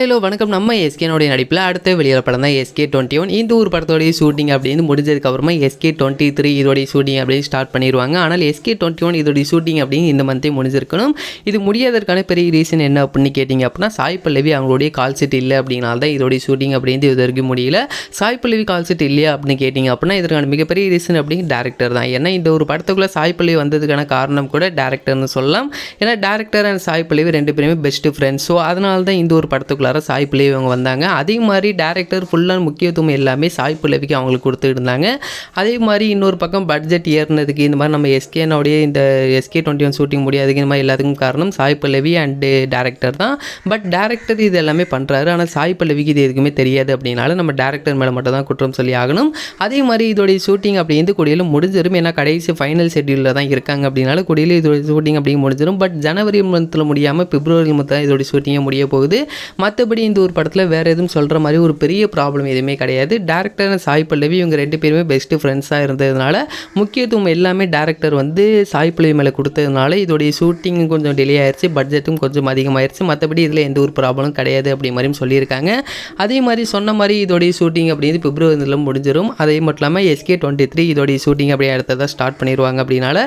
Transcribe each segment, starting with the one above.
Hello வணக்கம். நம்ம எஸ்கேனுடைய நடிப்பில் அடுத்த வெளியிட படம் தான் SK21. இந்த ஒரு படத்தோடைய ஷூட்டிங் அப்படின்னு முடிஞ்சதுக்கப்புறமா SK23 இதோடைய ஷூட்டிங் அப்படின்னு ஸ்டார்ட் பண்ணிடுவாங்க. ஆனால் SK21 இதோடைய ஷூட்டிங் அப்படின்னு இந்த மந்த்தே முடிஞ்சிருக்கணும். இது முடியாதற்கான பெரிய ரீசன் என்ன அப்படின்னு கேட்டிங்க அப்படின்னா, சாய் பல்லவி அவங்களுடைய கால் செட் இல்லை அப்படின்னால தான் இதோடைய ஷூட்டிங் அப்படின்னு இது வரைக்கும் முடியல. சாய் பல்லவி கால் செட் இல்லையா அப்படின்னு கேட்டிங்க அப்படின்னா, இதற்கான மிகப்பெரிய ரீசன் அப்படின்னு டேரக்டர் தான். ஏன்னா இந்த ஒரு படத்துக்குள்ளே சாய் பல்லவி வந்ததுக்கான காரணம் கூட டேரக்டர்னு சொல்லலாம். ஏன்னா டேரக்டர் அண்ட் சாய் பல்லவி ரெண்டு பேருமே பெஸ்ட் ஃப்ரெண்ட்ஸ். ஸோ அதனால தான் இந்த ஒரு படத்துக்குள்ள சாய் பல்லவி அவங்க வந்தாங்க. அதே மாதிரி டேரக்டர் ஃபுல்லாக முக்கியத்துவம் எல்லாமே சாய் பல்லவிக்கு அவங்களுக்கு கொடுத்துட்டு இருந்தாங்க. அதே மாதிரி இன்னொரு பக்கம் பட்ஜெட் ஏறினதுக்கு இந்த மாதிரி நம்ம எஸ்கேனுடைய இந்த SK21 ஷூட்டிங் முடியாதுக்கு இந்த மாதிரி எல்லாத்துக்கும் காரணம் சாய் பல்லவி அண்டு டேரக்டர் தான். பட் டேரக்டர் இது எல்லாமே பண்ணுறாரு. ஆனால் சாய் பல்லவிக்கு இது எதுக்குமே தெரியாது அப்படின்னால நம்ம டேரக்டர் மேலே மட்டும் தான் குற்றம் சொல்லி ஆகணும். அதே மாதிரி இதோடைய ஷூட்டிங் அப்படிங்கிறது கூடியில் முடிஞ்சிடும். ஏன்னா கடைசி ஃபைனல் ஷெட்யூலில் தான் இருக்காங்க அப்படின்னால கூடியில் இதோட ஷூட்டிங் அப்படிங்க முடிஞ்சிடும். பட் ஜனவரி மந்தில் முடியாமல் பிப்ரவரி மந்த் தான் இதோட ஷூட்டிங்கே முடிய போகுது. மற்றபடி இந்த ஒரு படத்தில் வேறு எதுவும் சொல்கிற மாதிரி ஒரு பெரிய ப்ராப்ளம் எதுவுமே கிடையாது. டேரக்டர் சாய் பல்லவி இவங்க ரெண்டு பேருமே பெஸ்ட்டு ஃப்ரெண்ட்ஸாக இருந்ததுனால முக்கியத்துவம் எல்லாமே டேரக்டர் வந்து சாய் பல்லவி மேலே கொடுத்ததுனால இதோடைய ஷூட்டிங் கொஞ்சம் டிலே ஆயிடுச்சு, பட்ஜெட்டும் கொஞ்சம் அதிகமாகிடுச்சு. மற்றபடி இதில் எந்த ஒரு ப்ராப்ளமும் கிடையாது அப்படி மாதிரியும் சொல்லியிருக்காங்க. அதே மாதிரி சொன்ன மாதிரி இதோடைய ஷூட்டிங் அப்படிங்கிறது பிப்ரவரியில் முடிஞ்சிடும். அதே மட்டும் இல்லாமல் SK23 இதோடைய ஷூட்டிங் அப்படியே அடுத்ததாக ஸ்டார்ட் பண்ணிடுவாங்க. அப்படின்னால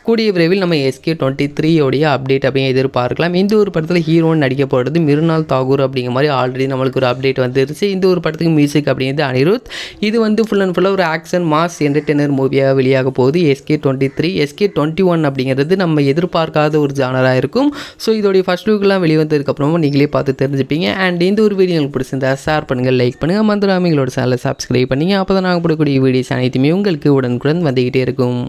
கூடிய விரைவில் நம்ம SK23 உடைய அப்டேட் அப்படியே எதிர்பார்க்கலாம். இந்த ஒரு படத்தில் ஹீரோன்னு நடிக்க போகிறது மிருனால் தாகூர் அப்படிங்கிற மாதிரி ஆல்ரெடி நம்மளுக்கு ஒரு அப்டேட் வந்துருச்சு. இந்த ஒரு படத்துக்கு மியூசிக் அப்படிங்கிறது அனிருத். இது வந்து ஃபுல் அண்ட் ஃபுல்லாக ஒரு ஆக்ஷன் மாஸ் என்டர்டெய்னர் மூவியாக வெளியாக போகுது. SK21 அப்படிங்கிறது நம்ம எதிர்பார்க்காத ஒரு ஜானராக இருக்கும். ஸோ இதோடைய ஃபர்ஸ்ட் லுக்கெலாம் வெளிவந்ததுக்கப்புறமா நீங்களே பார்த்து தெரிஞ்சுப்பீங்க. அண்ட் இந்த ஒரு வீடியோ உங்களுக்கு பிடிச்சிருந்தா ஷேர் பண்ணுங்கள், லைக் பண்ணுங்கள், மறந்துடாம எங்களோட சேனலை சப்ஸ்கிரைப் பண்ணிங்க. அப்போ தான் நாங்கள் போடக்கூடிய வீடியோஸ் அனைத்துமே உங்களுக்கு உடனுக்குடன் வந்துக்கிட்டே இருக்கும்.